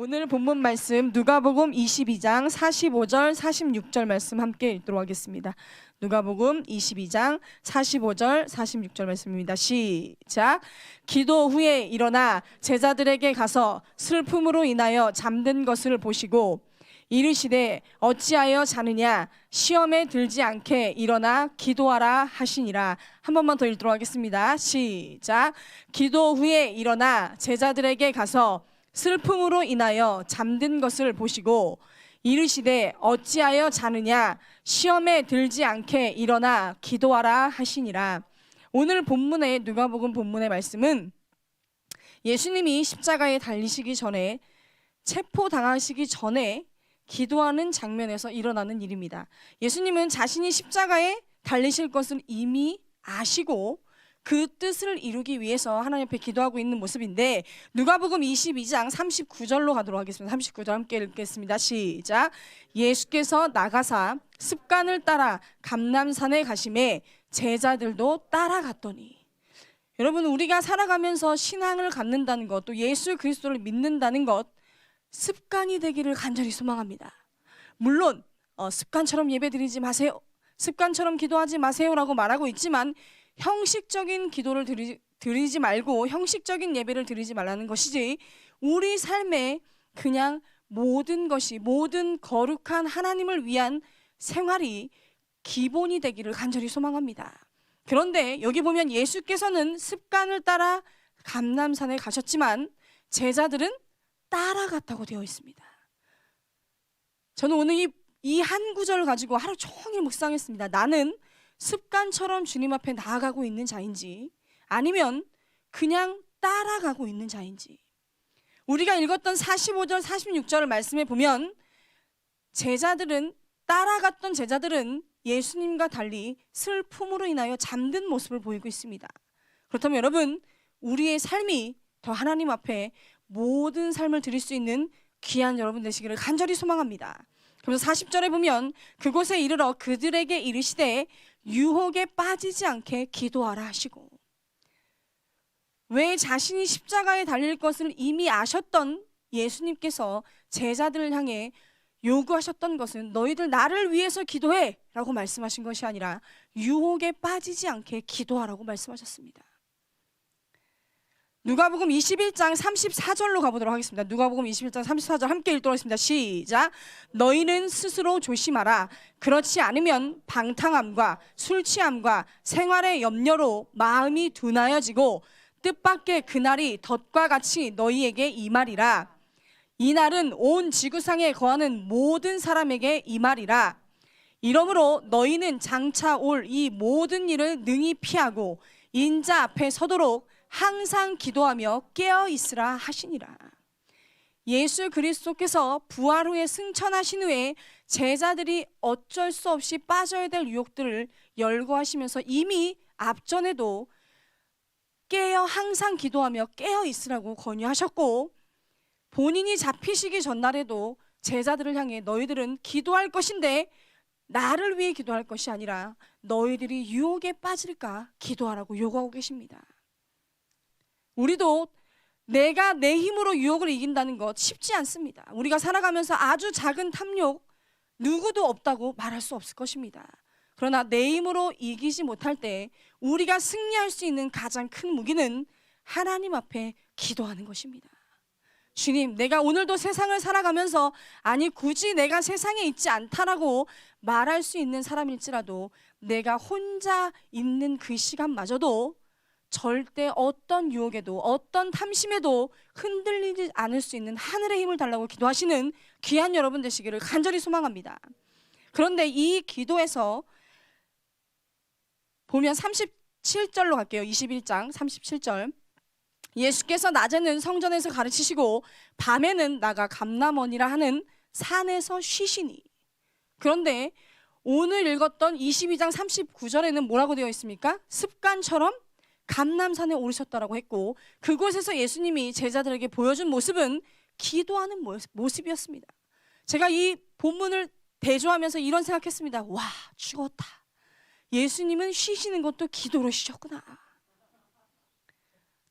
오늘 본문 말씀 누가복음 22장 45절 46절 말씀 함께 읽도록 하겠습니다. 누가복음 22장 45절 46절 말씀입니다. 시작. 기도 후에 일어나 제자들에게 가서 슬픔으로 인하여 잠든 것을 보시고 이르시되 어찌하여 자느냐 시험에 들지 않게 일어나 기도하라 하시니라. 한 번만 더 읽도록 하겠습니다. 시작. 기도 후에 일어나 제자들에게 가서 슬픔으로 인하여 잠든 것을 보시고 이르시되 어찌하여 자느냐 시험에 들지 않게 일어나 기도하라 하시니라. 오늘 본문의 누가복음 본문의 말씀은 예수님이 십자가에 달리시기 전에 체포당하시기 전에 기도하는 장면에서 일어나는 일입니다. 예수님은 자신이 십자가에 달리실 것을 이미 아시고 그 뜻을 이루기 위해서 하나님 앞에 기도하고 있는 모습인데, 누가복음 22장 39절로 가도록 하겠습니다. 39절 함께 읽겠습니다. 시작. 예수께서 나가사 습관을 따라 감람산에 가심에 제자들도 따라갔더니. 여러분, 우리가 살아가면서 신앙을 갖는다는 것, 또 예수 그리스도를 믿는다는 것, 습관이 되기를 간절히 소망합니다. 물론 습관처럼 예배드리지 마세요, 습관처럼 기도하지 마세요라고 말하고 있지만 형식적인 기도를 드리지 말고 형식적인 예배를 드리지 말라는 것이지, 우리 삶에 그냥 모든 것이, 모든 거룩한 하나님을 위한 생활이 기본이 되기를 간절히 소망합니다. 그런데 여기 보면 예수께서는 습관을 따라 감람산에 가셨지만 제자들은 따라갔다고 되어 있습니다. 저는 오늘 이 한 구절을 가지고 하루 종일 묵상했습니다. 나는 습관처럼 주님 앞에 나아가고 있는 자인지 아니면 그냥 따라가고 있는 자인지. 우리가 읽었던 45절 46절 말씀에 보면 따라갔던 제자들은 예수님과 달리 슬픔으로 인하여 잠든 모습을 보이고 있습니다. 그렇다면 여러분, 우리의 삶이 더 하나님 앞에 모든 삶을 드릴 수 있는 귀한 여러분 되시기를 간절히 소망합니다. 그래서 40절에 보면 그곳에 이르러 그들에게 이르시되 유혹에 빠지지 않게 기도하라 하시고, 왜 자신이 십자가에 달릴 것을 이미 아셨던 예수님께서 제자들을 향해 요구하셨던 것은 너희들 나를 위해서 기도해 라고 말씀하신 것이 아니라 유혹에 빠지지 않게 기도하라고 말씀하셨습니다. 누가복음 21장 34절로 가보도록 하겠습니다. 누가복음 21장 34절 함께 읽도록 하겠습니다. 시작. 너희는 스스로 조심하라. 그렇지 않으면 방탕함과 술취함과 생활의 염려로 마음이 둔하여지고 뜻밖의 그날이 덫과 같이 너희에게 임하리라. 이 날은 온 지구상에 거하는 모든 사람에게 임하리라. 이러므로 너희는 장차 올 이 모든 일을 능히 피하고 인자 앞에 서도록 항상 기도하며 깨어 있으라 하시니라. 예수 그리스도께서 부활 후에 승천하신 후에 제자들이 어쩔 수 없이 빠져야 될 유혹들을 열거하시면서 이미 앞전에도 항상 기도하며 깨어 있으라고 권유하셨고, 본인이 잡히시기 전날에도 제자들을 향해 너희들은 기도할 것인데 나를 위해 기도할 것이 아니라 너희들이 유혹에 빠질까 기도하라고 요구하고 계십니다. 우리도 내가 내 힘으로 유혹을 이긴다는 것 쉽지 않습니다. 우리가 살아가면서 아주 작은 탐욕 누구도 없다고 말할 수 없을 것입니다. 그러나 내 힘으로 이기지 못할 때 우리가 승리할 수 있는 가장 큰 무기는 하나님 앞에 기도하는 것입니다. 주님, 내가 오늘도 세상을 살아가면서 아니 굳이 내가 세상에 있지 않다라고 말할 수 있는 사람일지라도 내가 혼자 있는 그 시간마저도 절대 어떤 유혹에도 어떤 탐심에도 흔들리지 않을 수 있는 하늘의 힘을 달라고 기도하시는 귀한 여러분 되시기를 간절히 소망합니다. 그런데 이 기도에서 보면 37절로 갈게요. 21장 37절. 예수께서 낮에는 성전에서 가르치시고 밤에는 나가 감람원이라 하는 산에서 쉬시니. 그런데 오늘 읽었던 22장 39절에는 뭐라고 되어 있습니까? 습관처럼 감람산에 오르셨다라고 했고, 그곳에서 예수님이 제자들에게 보여준 모습은 기도하는 모습이었습니다. 제가 이 본문을 대조하면서 이런 생각했습니다. 와, 죽었다. 예수님은 쉬시는 것도 기도로 쉬셨구나.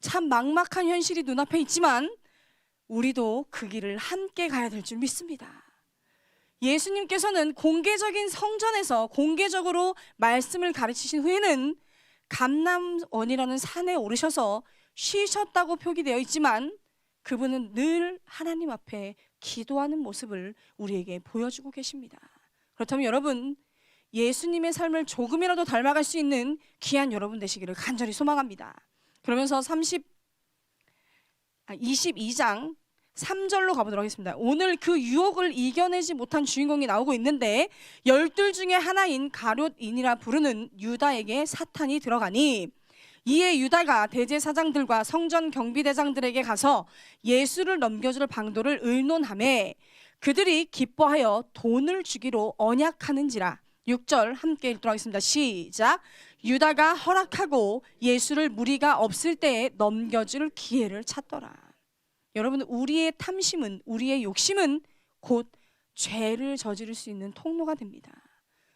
참 막막한 현실이 눈앞에 있지만 우리도 그 길을 함께 가야 될 줄 믿습니다. 예수님께서는 공개적인 성전에서 공개적으로 말씀을 가르치신 후에는 감람원이라는 산에 오르셔서 쉬셨다고 표기되어 있지만 그분은 늘 하나님 앞에 기도하는 모습을 우리에게 보여주고 계십니다. 그렇다면 여러분, 예수님의 삶을 조금이라도 닮아갈 수 있는 귀한 여러분 되시기를 간절히 소망합니다. 그러면서 22장 3절로 가보도록 하겠습니다. 오늘 그 유혹을 이겨내지 못한 주인공이 나오고 있는데, 열둘 중에 하나인 가룟인이라 부르는 유다에게 사탄이 들어가니 이에 유다가 대제사장들과 성전 경비대장들에게 가서 예수를 넘겨줄 방도를 의논하매 그들이 기뻐하여 돈을 주기로 언약하는지라. 6절 함께 읽도록 하겠습니다. 시작. 유다가 허락하고 예수를 무리가 없을 때에 넘겨줄 기회를 찾더라. 여러분, 우리의 탐심은, 우리의 욕심은 곧 죄를 저지를 수 있는 통로가 됩니다.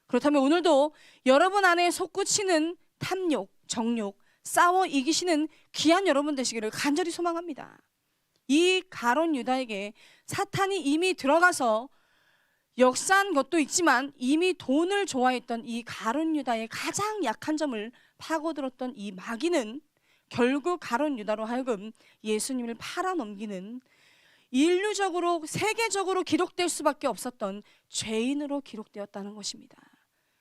그렇다면 오늘도 여러분 안에 솟구치는 탐욕, 정욕, 싸워 이기시는 귀한 여러분 되시기를 간절히 소망합니다. 이 가룟 유다에게 사탄이 이미 들어가서 역사한 것도 있지만 이미 돈을 좋아했던 이 가룟 유다의 가장 약한 점을 파고들었던 이 마귀는 결국 가룟 유다로 하여금 예수님을 팔아넘기는, 인류적으로 세계적으로 기록될 수밖에 없었던 죄인으로 기록되었다는 것입니다.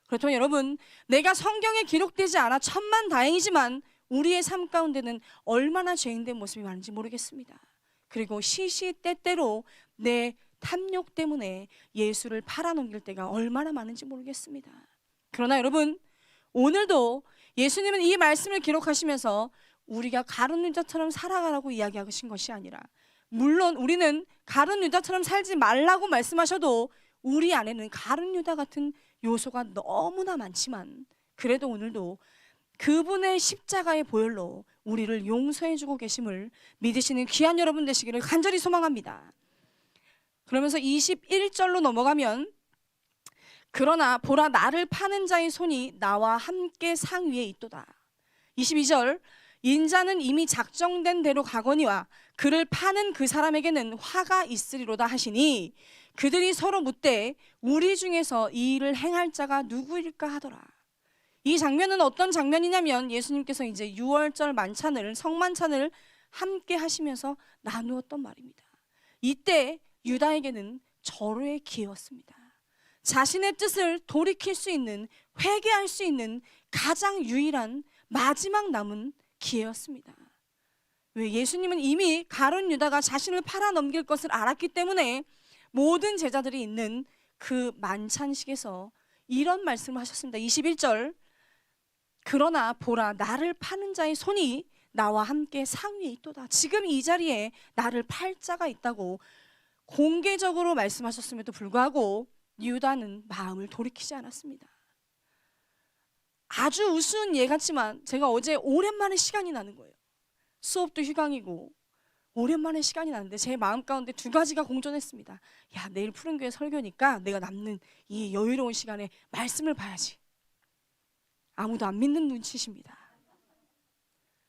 그렇다면 여러분, 내가 성경에 기록되지 않아 천만다행이지만 우리의 삶 가운데는 얼마나 죄인된 모습이 많은지 모르겠습니다. 그리고 시시때때로 내 탐욕 때문에 예수를 팔아넘길 때가 얼마나 많은지 모르겠습니다. 그러나 여러분, 오늘도 예수님은 이 말씀을 기록하시면서 우리가 가룟 유다처럼 살아가라고 이야기하신 것이 아니라, 물론 우리는 가룟 유다처럼 살지 말라고 말씀하셔도 우리 안에는 가룟 유다 같은 요소가 너무나 많지만 그래도 오늘도 그분의 십자가의 보혈로 우리를 용서해주고 계심을 믿으시는 귀한 여러분 되시기를 간절히 소망합니다. 그러면서 21절로 넘어가면, 그러나 보라, 나를 파는 자의 손이 나와 함께 상 위에 있도다. 22절, 인자는 이미 작정된 대로 가거니와 그를 파는 그 사람에게는 화가 있으리로다 하시니 그들이 서로 묻되 우리 중에서 이 일을 행할 자가 누구일까 하더라. 이 장면은 어떤 장면이냐면, 예수님께서 이제 유월절 만찬을, 성만찬을 함께 하시면서 나누었던 말입니다. 이때 유다에게는 절호의 기회였습니다. 자신의 뜻을 돌이킬 수 있는, 회개할 수 있는 가장 유일한 마지막 남은 기회였습니다. 왜? 예수님은 이미 가룟 유다가 자신을 팔아넘길 것을 알았기 때문에 모든 제자들이 있는 그 만찬식에서 이런 말씀을 하셨습니다. 21절, 그러나 보라, 나를 파는 자의 손이 나와 함께 상 위에 있도다. 지금 이 자리에 나를 팔 자가 있다고 공개적으로 말씀하셨음에도 불구하고 유다는 마음을 돌이키지 않았습니다. 아주 우스운 예 같지만 제가 어제 오랜만에 시간이 나는 거예요. 수업도 휴강이고 오랜만에 시간이 나는데 제 마음 가운데 두 가지가 공존했습니다. 야, 내일 푸른교회 설교니까 내가 남는 이 여유로운 시간에 말씀을 봐야지. 아무도 안 믿는 눈치십니다.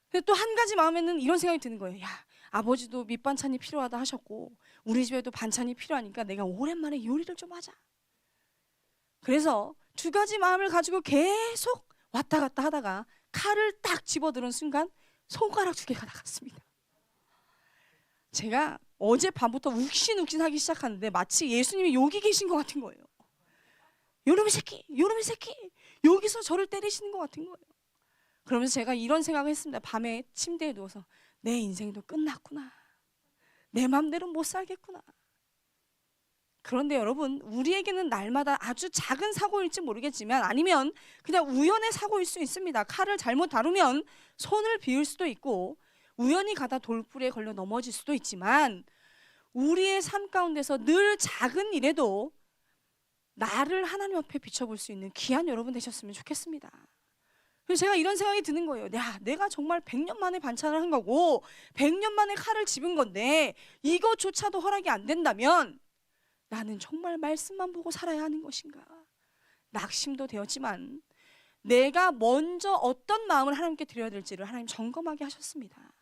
근데 또 한 가지 마음에는 이런 생각이 드는 거예요. 야, 아버지도 밑반찬이 필요하다 하셨고 우리 집에도 반찬이 필요하니까 내가 오랜만에 요리를 좀 하자. 그래서 두 가지 마음을 가지고 계속 왔다 갔다 하다가 칼을 딱 집어드는 순간 손가락 두 개가 나갔습니다. 제가 어젯밤부터 욱신욱신하기 시작하는데 마치 예수님이 여기 계신 것 같은 거예요. 요놈의 새끼, 요놈의 새끼, 여기서 저를 때리시는 것 같은 거예요. 그러면서 제가 이런 생각을 했습니다. 밤에 침대에 누워서 내 인생도 끝났구나, 내 맘대로 못 살겠구나. 그런데 여러분, 우리에게는 날마다 아주 작은 사고일지 모르겠지만, 아니면 그냥 우연의 사고일 수 있습니다. 칼을 잘못 다루면 손을 비울 수도 있고 우연히 가다 돌불에 걸려 넘어질 수도 있지만, 우리의 삶 가운데서 늘 작은 일에도 나를 하나님 앞에 비춰볼 수 있는 귀한 여러분 되셨으면 좋겠습니다. 그래서 제가 이런 생각이 드는 거예요. 야, 내가 정말 100년 만에 반찬을 한 거고 100년 만에 칼을 집은 건데 이거조차도 허락이 안 된다면 나는 정말 말씀만 보고 살아야 하는 것인가? 낙심도 되었지만 내가 먼저 어떤 마음을 하나님께 드려야 될지를 하나님 점검하게 하셨습니다.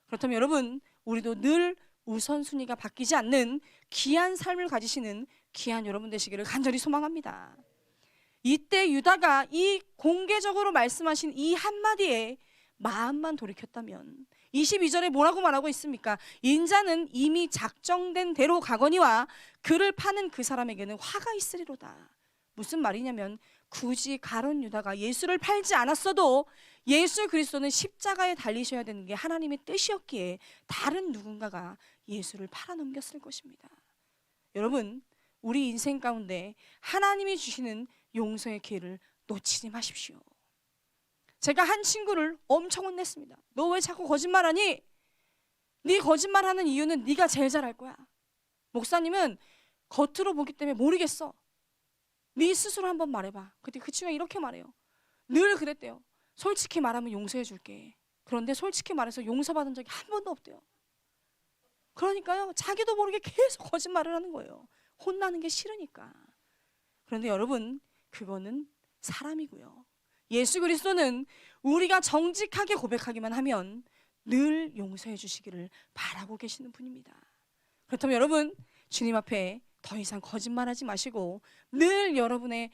그렇다면 여러분, 우리도 늘 우선순위가 바뀌지 않는 귀한 삶을 가지시는 귀한 여러분 되시기를 간절히 소망합니다. 이때 유다가 이 공개적으로 말씀하신 이 한마디에 마음만 돌이켰다면 22절에 뭐라고 말하고 있습니까? 인자는 이미 작정된 대로 가거니와 그를 파는 그 사람에게는 화가 있으리로다. 무슨 말이냐면 굳이 가룟 유다가 예수를 팔지 않았어도 예수 그리스도는 십자가에 달리셔야 되는 게 하나님의 뜻이었기에 다른 누군가가 예수를 팔아넘겼을 것입니다. 여러분, 우리 인생 가운데 하나님이 주시는 용서의 기회를 놓치지 마십시오. 제가 한 친구를 엄청 혼냈습니다. 너 왜 자꾸 거짓말하니? 네 거짓말하는 이유는 네가 제일 잘할 거야. 목사님은 겉으로 보기 때문에 모르겠어. 네 스스로 한번 말해봐. 그때 그 친구가 이렇게 말해요. 늘 그랬대요. 솔직히 말하면 용서해 줄게. 그런데 솔직히 말해서 용서받은 적이 한 번도 없대요. 그러니까요, 자기도 모르게 계속 거짓말을 하는 거예요. 혼나는 게 싫으니까. 그런데 여러분, 그거는 사람이고요. 예수 그리스도는 우리가 정직하게 고백하기만 하면 늘 용서해 주시기를 바라고 계시는 분입니다. 그렇다면 여러분, 주님 앞에 더 이상 거짓말하지 마시고 늘 여러분의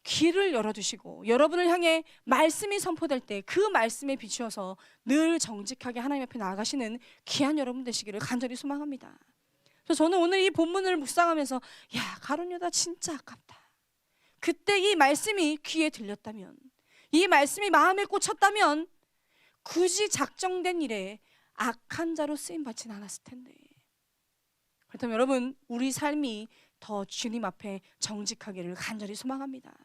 귀를 열어두시고 여러분을 향해 말씀이 선포될 때 그 말씀에 비추어서 늘 정직하게 하나님 앞에 나아가시는 귀한 여러분 되시기를 간절히 소망합니다. 그래서 저는 오늘 이 본문을 묵상하면서 가룟 유다 진짜 아깝다. 그때 이 말씀이 귀에 들렸다면, 이 말씀이 마음에 꽂혔다면 굳이 작정된 일에 악한 자로 쓰임받지는 않았을 텐데. 그렇다면 여러분, 우리 삶이 더 주님 앞에 정직하기를 간절히 소망합니다.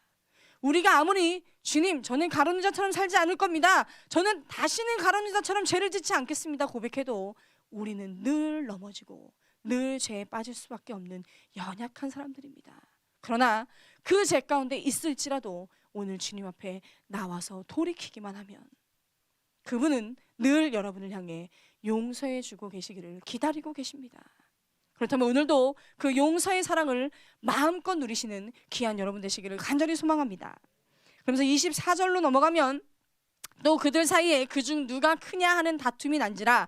우리가 아무리 주님, 저는 가룟 유다처럼 살지 않을 겁니다. 저는 다시는 가룟 유다처럼 죄를 짓지 않겠습니다. 고백해도 우리는 늘 넘어지고 늘 죄에 빠질 수밖에 없는 연약한 사람들입니다. 그러나 그 죄 가운데 있을지라도 오늘 주님 앞에 나와서 돌이키기만 하면 그분은 늘 여러분을 향해 용서해 주고 계시기를 기다리고 계십니다. 그렇다면 오늘도 그 용서의 사랑을 마음껏 누리시는 귀한 여러분 되시기를 간절히 소망합니다. 그러면서 24절로 넘어가면 또 그들 사이에 그중 누가 크냐 하는 다툼이 난지라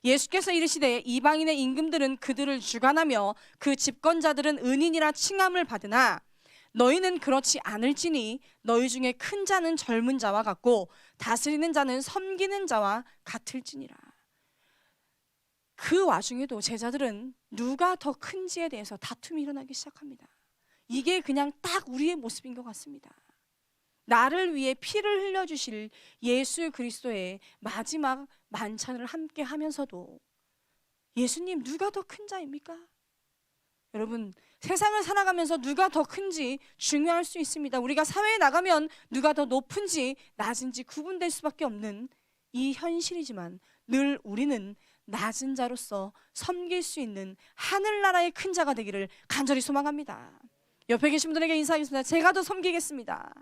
예수께서 이르시되 이방인의 임금들은 그들을 주관하며 그 집권자들은 은인이라 칭함을 받으나 너희는 그렇지 않을지니 너희 중에 큰 자는 젊은 자와 같고 다스리는 자는 섬기는 자와 같을지니라. 그 와중에도 제자들은 누가 더 큰지에 대해서 다툼이 일어나기 시작합니다. 이게 그냥 딱 우리의 모습인 것 같습니다. 나를 위해 피를 흘려주실 예수 그리스도의 마지막 만찬을 함께 하면서도 예수님 누가 더 큰 자입니까? 여러분, 세상을 살아가면서 누가 더 큰지 중요할 수 있습니다. 우리가 사회에 나가면 누가 더 높은지 낮은지 구분될 수밖에 없는 이 현실이지만 늘 우리는 낮은 자로서 섬길 수 있는 하늘나라의 큰 자가 되기를 간절히 소망합니다. 옆에 계신 분들에게 인사하겠습니다. 제가 더 섬기겠습니다.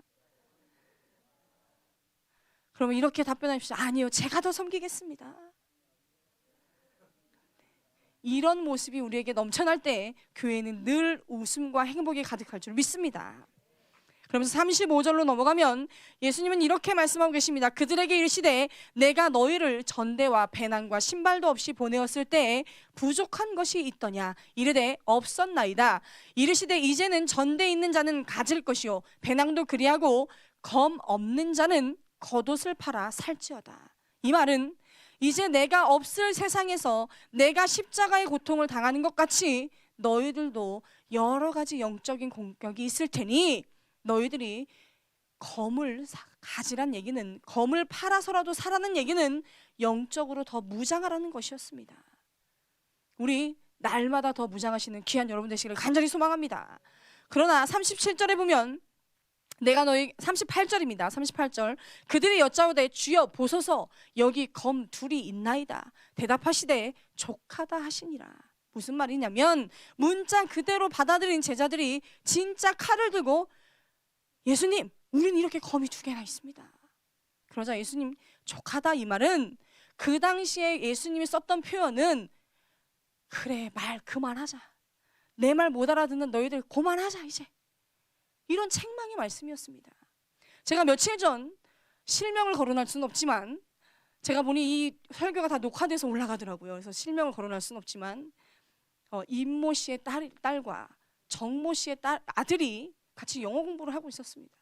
그러면 이렇게 답변하십시오. 아니요, 제가 더 섬기겠습니다. 이런 모습이 우리에게 넘쳐날 때 교회는 늘 웃음과 행복이 가득할 줄 믿습니다. 그러면서 35절로 넘어가면 예수님은 이렇게 말씀하고 계십니다. 그들에게 이르시되 내가 너희를 전대와 배낭과 신발도 없이 보내었을 때에 부족한 것이 있더냐 이르되 없었나이다. 이르시되 이제는 전대 있는 자는 가질 것이요 배낭도 그리하고 검 없는 자는 겉옷을 팔아 살지어다. 이 말은 이제 내가 없을 세상에서 내가 십자가의 고통을 당하는 것 같이 너희들도 여러 가지 영적인 공격이 있을 테니 너희들이 검을 가지란 얘기는, 검을 팔아서라도 사라는 얘기는 영적으로 더 무장하라는 것이었습니다. 우리 날마다 더 무장하시는 귀한 여러분 되시기를 간절히 소망합니다. 그러나 37절에 보면 내가 너희 38절입니다. 38절 그들이 여짜오되 주여 보소서 여기 검 둘이 있나이다. 대답하시되 족하다 하시니라. 무슨 말이냐면 문자 그대로 받아들인 제자들이 진짜 칼을 들고 예수님 우린 이렇게 검이 2개나 있습니다. 그러자 예수님 족하다 이 말은 그 당시에 예수님이 썼던 표현은 그래 말 그만하자. 내 말 못 알아듣는 너희들 그만하자 이제. 이런 책망의 말씀이었습니다. 제가 며칠 전 실명을 거론할 수는 없지만 제가 보니 이 설교가 다 녹화돼서 올라가더라고요. 그래서 실명을 거론할 수는 없지만 임모 씨의 딸과 정모 씨의 아들이 같이 영어 공부를 하고 있었습니다.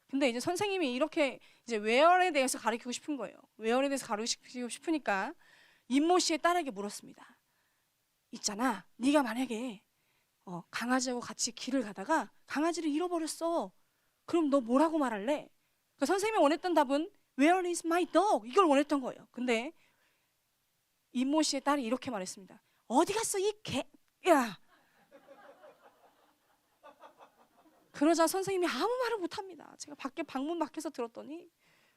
근데 이제 선생님이 이렇게 이제 웨어에 대해서 가르치고 싶은 거예요. 웨어에 대해서 가르치고 싶으니까 임모 씨의 딸에게 물었습니다. 있잖아, 네가 만약에 강아지하고 같이 길을 가다가 강아지를 잃어버렸어. 그럼 너 뭐라고 말할래? 그 선생님이 원했던 답은 Where is my dog? 이걸 원했던 거예요. 근데 임모 씨의 딸이 이렇게 말했습니다. 어디 갔어 이 개야. 그러자 선생님이 아무 말을 못합니다. 제가 방문 밖에서 들었더니,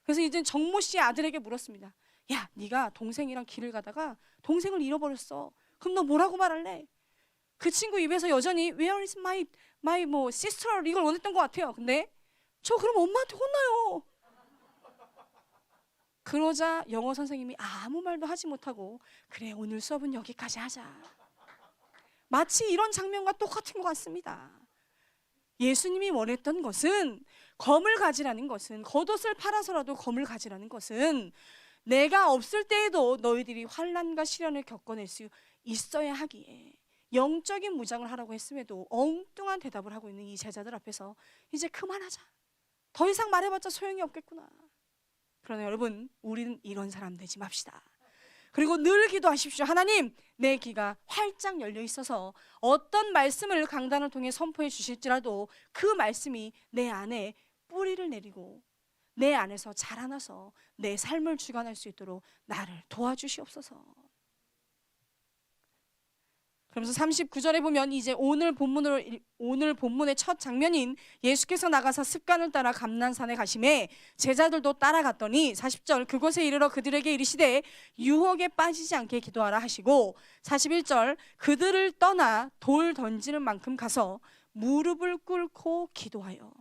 그래서 이제 정모 씨의 아들에게 물었습니다. 야, 네가 동생이랑 길을 가다가 동생을 잃어버렸어. 그럼 너 뭐라고 말할래? 그 친구 입에서 여전히 Where is my sister? 이걸 원했던 것 같아요. 근데 저 그럼 엄마한테 혼나요. 그러자 영어 선생님이 아무 말도 하지 못하고 그래, 오늘 수업은 여기까지 하자. 마치 이런 장면과 똑같은 것 같습니다. 예수님이 원했던 것은, 검을 가지라는 것은, 겉옷을 팔아서라도 검을 가지라는 것은 내가 없을 때에도 너희들이 환난과 시련을 겪어낼 수 있어야 하기에 영적인 무장을 하라고 했음에도 엉뚱한 대답을 하고 있는 이 제자들 앞에서 이제 그만하자. 더 이상 말해봤자 소용이 없겠구나. 그러나 여러분, 우리는 이런 사람 되지 맙시다. 그리고 늘 기도하십시오. 하나님, 내 귀가 활짝 열려 있어서 어떤 말씀을 강단을 통해 선포해 주실지라도 그 말씀이 내 안에 뿌리를 내리고 내 안에서 자라나서 내 삶을 주관할 수 있도록 나를 도와주시옵소서. 그러면서 39절에 보면 이제 오늘 본문의 첫 장면인 예수께서 나가서 습관을 따라 감난산에 가심에 제자들도 따라갔더니 40절 그곳에 이르러 그들에게 이르시되 유혹에 빠지지 않게 기도하라 하시고 41절 그들을 떠나 돌 던지는 만큼 가서 무릎을 꿇고 기도하여.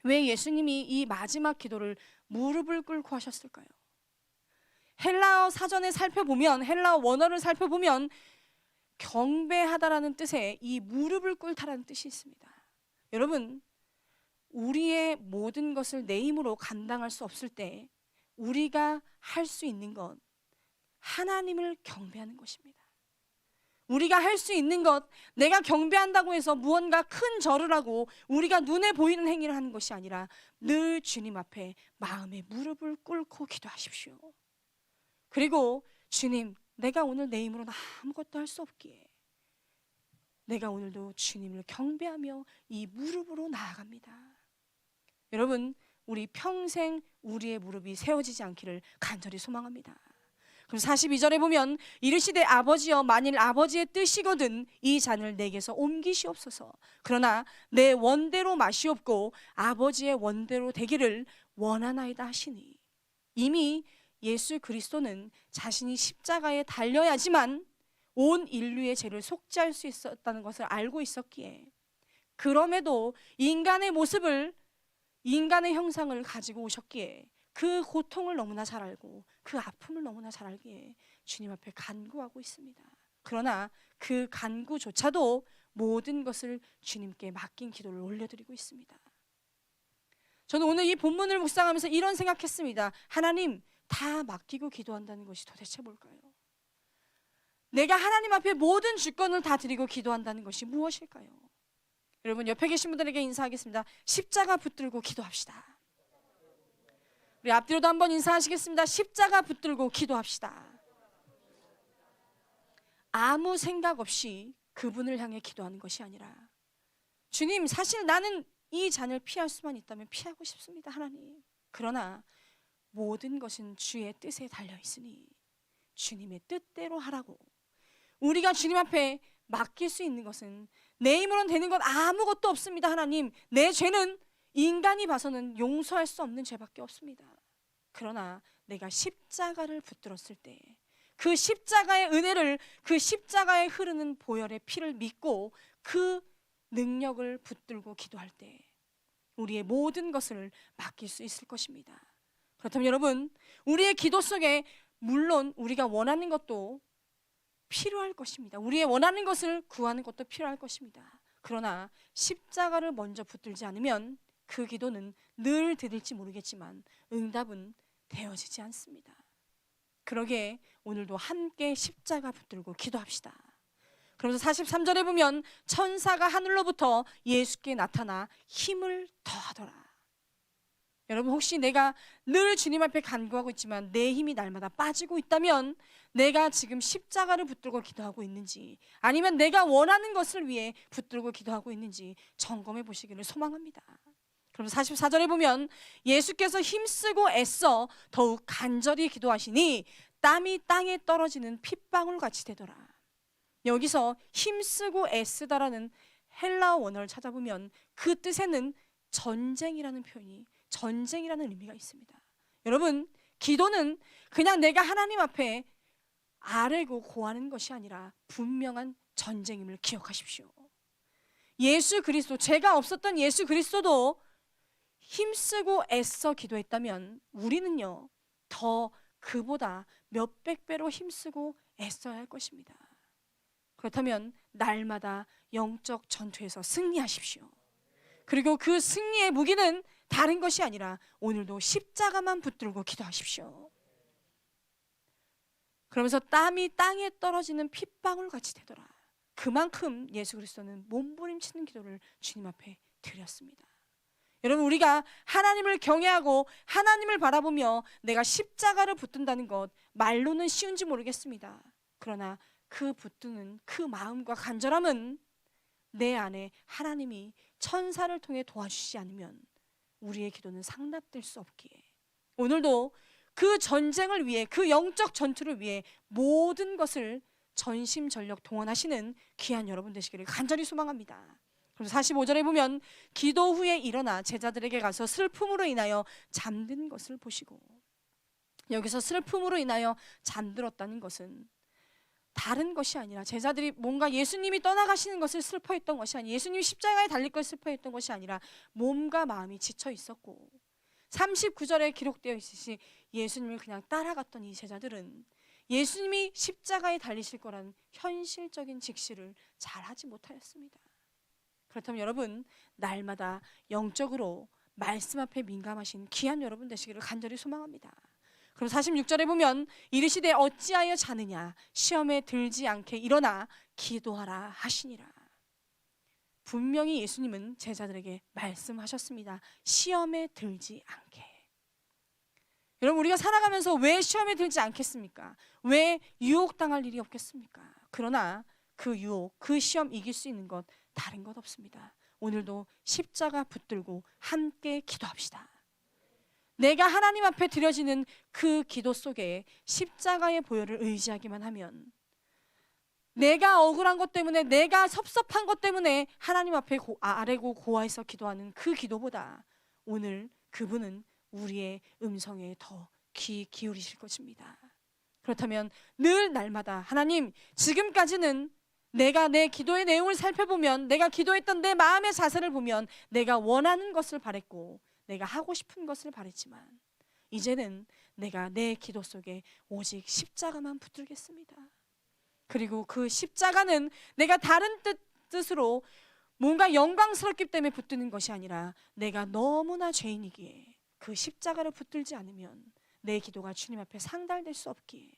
왜 예수님이 이 마지막 기도를 무릎을 꿇고 하셨을까요? 헬라어 사전에 살펴보면, 헬라어 원어를 살펴보면 경배하다라는 뜻에 이 무릎을 꿇다라는 뜻이 있습니다. 여러분, 우리의 모든 것을 내 힘으로 감당할 수 없을 때 우리가 할 수 있는 건 하나님을 경배하는 것입니다. 우리가 할 수 있는 것, 내가 경배한다고 해서 무언가 큰 절을 하고 우리가 눈에 보이는 행위를 하는 것이 아니라 늘 주님 앞에 마음의 무릎을 꿇고 기도하십시오. 그리고 주님, 내가 오늘 내 힘으로는 아무것도 할 수 없기에 내가 오늘도 주님을 경배하며 이 무릎으로 나아갑니다. 여러분, 우리 평생 우리의 무릎이 세워지지 않기를 간절히 소망합니다. 그럼 42절에 보면 이르시되 아버지여, 만일 아버지의 뜻이거든 이 잔을 내게서 옮기시옵소서. 그러나 내 원대로 마시옵고 아버지의 원대로 되기를 원하나이다 하시니. 이미 예수 그리스도는 자신이 십자가에 달려야지만 온 인류의 죄를 속죄할 수 있었다는 것을 알고 있었기에, 그럼에도 인간의 모습을, 인간의 형상을 가지고 오셨기에 그 고통을 너무나 잘 알고 그 아픔을 너무나 잘 알기에 주님 앞에 간구하고 있습니다. 그러나 그 간구조차도 모든 것을 주님께 맡긴 기도를 올려드리고 있습니다. 저는 오늘 이 본문을 묵상하면서 이런 생각했습니다. 하나님, 다 맡기고 기도한다는 것이 도대체 뭘까요? 내가 하나님 앞에 모든 주권을 다 드리고 기도한다는 것이 무엇일까요? 여러분, 옆에 계신 분들에게 인사하겠습니다. 십자가 붙들고 기도합시다. 우리 앞뒤로도 한번 인사하시겠습니다. 십자가 붙들고 기도합시다. 아무 생각 없이 그분을 향해 기도하는 것이 아니라, 주님, 사실 나는 이 잔을 피할 수만 있다면 피하고 싶습니다, 하나님. 그러나 모든 것은 주의 뜻에 달려 있으니 주님의 뜻대로 하라고. 우리가 주님 앞에 맡길 수 있는 것은, 내 힘으로는 되는 건 아무것도 없습니다, 하나님. 내 죄는 인간이 봐서는 용서할 수 없는 죄밖에 없습니다. 그러나 내가 십자가를 붙들었을 때 그 십자가의 은혜를, 그 십자가에 흐르는 보혈의 피를 믿고 그 능력을 붙들고 기도할 때 우리의 모든 것을 맡길 수 있을 것입니다. 그렇다면 여러분, 우리의 기도 속에 물론 우리가 원하는 것도 필요할 것입니다. 우리의 원하는 것을 구하는 것도 필요할 것입니다. 그러나 십자가를 먼저 붙들지 않으면 그 기도는 늘 드릴지 모르겠지만 응답은 되어지지 않습니다. 그러게 오늘도 함께 십자가 붙들고 기도합시다. 그러면서 43절에 보면 천사가 하늘로부터 예수께 나타나 힘을 더하더라. 여러분, 혹시 내가 늘 주님 앞에 간구하고 있지만 내 힘이 날마다 빠지고 있다면 내가 지금 십자가를 붙들고 기도하고 있는지, 아니면 내가 원하는 것을 위해 붙들고 기도하고 있는지 점검해 보시기를 소망합니다. 그럼 44절에 보면 예수께서 힘쓰고 애써 더욱 간절히 기도하시니 땀이 땅에 떨어지는 핏방울 같이 되더라. 여기서 힘쓰고 애쓰다라는 헬라어 원어를 찾아보면 그 뜻에는 전쟁이라는 표현이, 전쟁이라는 의미가 있습니다. 여러분, 기도는 그냥 내가 하나님 앞에 아뢰고 고하는 것이 아니라 분명한 전쟁임을 기억하십시오. 예수 그리스도, 죄가 없었던 예수 그리스도도 힘쓰고 애써 기도했다면 우리는요, 더 그보다 몇백 배로 힘쓰고 애써야 할 것입니다. 그렇다면 날마다 영적 전투에서 승리하십시오. 그리고 그 승리의 무기는 다른 것이 아니라 오늘도 십자가만 붙들고 기도하십시오. 그러면서 땀이 땅에 떨어지는 핏방울 같이 되더라. 그만큼 예수 그리스도는 몸부림치는 기도를 주님 앞에 드렸습니다. 여러분, 우리가 하나님을 경외하고 하나님을 바라보며 내가 십자가를 붙든다는 것, 말로는 쉬운지 모르겠습니다. 그러나 그 붙드는 그 마음과 간절함은 내 안에 하나님이 천사를 통해 도와주시지 않으면 우리의 기도는 상답될 수 없기에 오늘도 그 전쟁을 위해, 그 영적 전투를 위해 모든 것을 전심전력 동원하시는 귀한 여러분 되시기를 간절히 소망합니다. 그래서 45절에 보면 기도 후에 일어나 제자들에게 가서 슬픔으로 인하여 잠든 것을 보시고, 여기서 슬픔으로 인하여 잠들었다는 것은 다른 것이 아니라 제자들이 뭔가 예수님이 떠나가시는 것을 슬퍼했던 것이 아니라, 예수님이 십자가에 달릴 것을 슬퍼했던 것이 아니라 몸과 마음이 지쳐 있었고, 39절에 기록되어 있듯이 예수님을 그냥 따라갔던 이 제자들은 예수님이 십자가에 달리실 거라는 현실적인 직시를 잘 하지 못하였습니다. 그렇다면 여러분, 날마다 영적으로 말씀 앞에 민감하신 귀한 여러분 되시기를 간절히 소망합니다. 그럼 46절에 보면 이르시되 어찌하여 자느냐, 시험에 들지 않게 일어나 기도하라 하시니라. 분명히 예수님은 제자들에게 말씀하셨습니다. 시험에 들지 않게. 여러분, 우리가 살아가면서 왜 시험에 들지 않겠습니까? 왜 유혹당할 일이 없겠습니까? 그러나 그 유혹, 그 시험 이길 수 있는 것 다른 것 없습니다. 오늘도 십자가 붙들고 함께 기도합시다. 내가 하나님 앞에 드려지는 그 기도 속에 십자가의 보혈을 의지하기만 하면, 내가 억울한 것 때문에, 내가 섭섭한 것 때문에 하나님 앞에 아뢰고 고아해서 기도하는 그 기도보다 오늘 그분은 우리의 음성에 더 귀 기울이실 것입니다. 그렇다면 늘 날마다 하나님, 지금까지는 내가 내 기도의 내용을 살펴보면, 내가 기도했던 내 마음의 자세를 보면 내가 원하는 것을 바랬고 내가 하고 싶은 것을 바랬지만 이제는 내가 내 기도 속에 오직 십자가만 붙들겠습니다. 그리고 그 십자가는 내가 다른 뜻으로 뭔가 영광스럽기 때문에 붙드는 것이 아니라 내가 너무나 죄인이기에 그 십자가를 붙들지 않으면 내 기도가 주님 앞에 상달될 수 없기에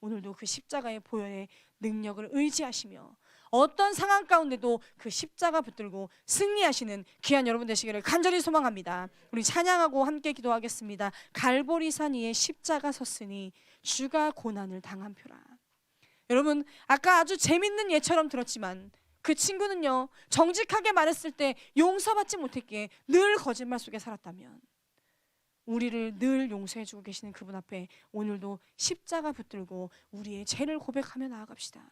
오늘도 그 십자가의 보혈의 능력을 의지하시며 어떤 상황 가운데도 그 십자가 붙들고 승리하시는 귀한 여러분 되시기를 간절히 소망합니다. 우리 찬양하고 함께 기도하겠습니다. 갈보리산 위에 십자가 섰으니 주가 고난을 당한 표라. 여러분, 아까 아주 재밌는 예처럼 들었지만 그 친구는요, 정직하게 말했을 때 용서받지 못했기에 늘 거짓말 속에 살았다면 우리를 늘 용서해주고 계시는 그분 앞에 오늘도 십자가 붙들고 우리의 죄를 고백하며 나아갑시다.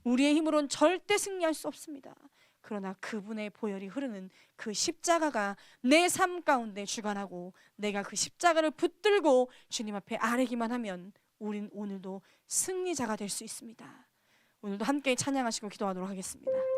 우리의 힘으로는 절대 승리할 수 없습니다. 그러나 그분의 보혈이 흐르는 그 십자가가 내 삶 가운데 주관하고 내가 그 십자가를 붙들고 주님 앞에 아뢰기만 하면 우린 오늘도 승리자가 될 수 있습니다. 오늘도 함께 찬양하시고 기도하도록 하겠습니다.